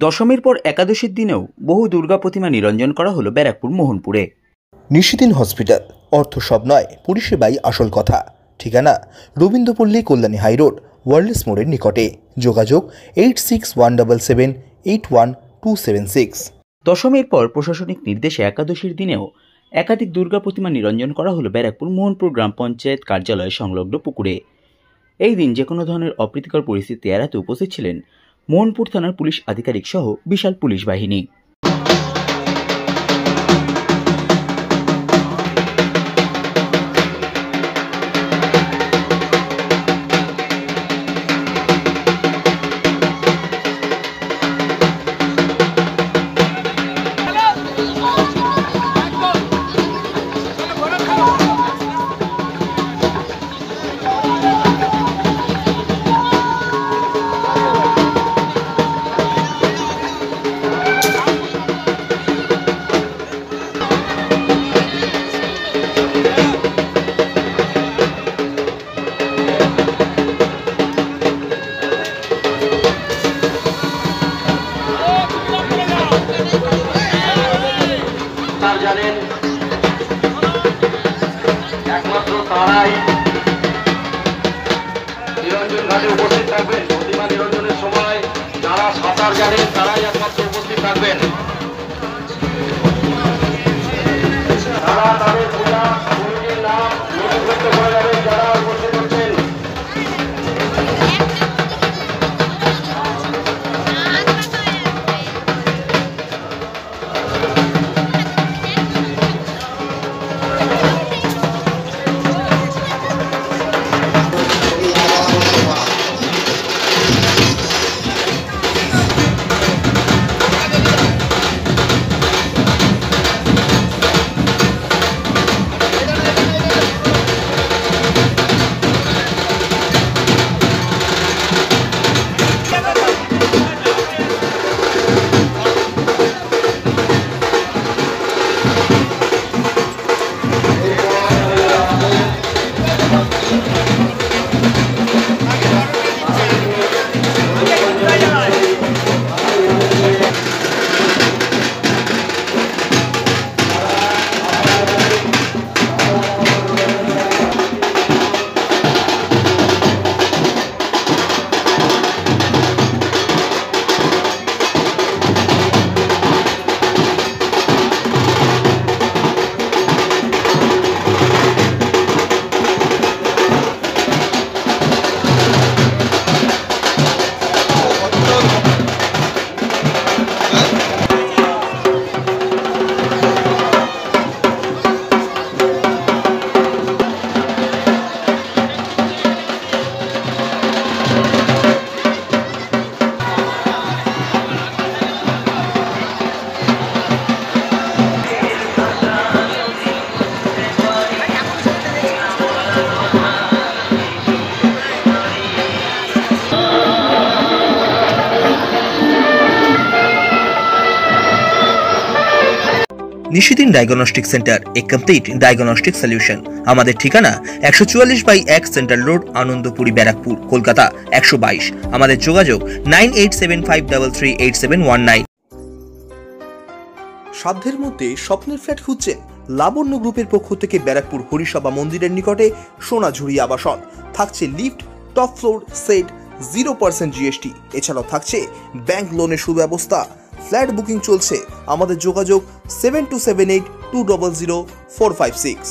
দশমীর পর একাদশীর দিনেও বহু দুর্গা প্রতিমা নিরঞ্জন করা হলো ব্যারাকপুর মোহনপুরে। নিশিদিন হসপিটাল, অর্থ সব নয়, পরিষেবাই আসল কথা। ঠিকানা রবীন্দ্রপল্লী, কল্যাণী হাইরোড, ওয়ার্ল্ডস মোড়ের নিকটে। যোগাযোগ 8617781276। দশমীর পর প্রশাসনিক নির্দেশে একাদশীর দিনেও একাধিক দুর্গা প্রতিমা নিরঞ্জন করা হলো ব্যারাকপুর মোহনপুর গ্রাম পঞ্চায়েত কার্যালয় সংলগ্ন পুকুরে। এই দিন যে কোনো ধরনের অপ্রীতিকর পরিস্থিতি এড়াতে উপস্থিত ছিলেন মোহনপুর থানার পুলিশ আধিকারিক সহ বিশাল পুলিশ বাহিনী। জানেন একমাত্র তারাই নিরঞ্জন ঘাটে উপস্থিত থাকবেন। প্রতিমা নিরঞ্জনের সময় যারা সাঁতার জানেন তারাই একমাত্র উপস্থিত থাকবেন। তারা তাদের পূজা কমিটির নাম নথিভুক্ত করে যাবেন যারা উপস্থিত হচ্ছেন। নিশিদিন ডায়াগনস্টিক সেন্টার, এ কমপ্লিট ডায়াগনস্টিক সলিউশন। আমাদের ঠিকানা 144/1 সেন্ট্রাল রোড, আনন্দপুরি, ব্যারাকপুর, কলকাতা 122। আমাদের যোগাযোগ 9875338719। সাধ্যের মধ্যে স্বপ্নের ফ্ল্যাট খুঁজছেন? লাবণ্য গ্রুপের পক্ষ থেকে ব্যারাকপুর হরিসভা মন্দিরের নিকটে সোনাঝুরি আবাসন। থাকছে lift, top floor, set, 0% GST। এছাড়াও থাকছে ব্যাংক লোনের সুব্যবস্থা। ফ্ল্যাট বুকিং চলছে। আমাদের যোগাযোগ 7278200456।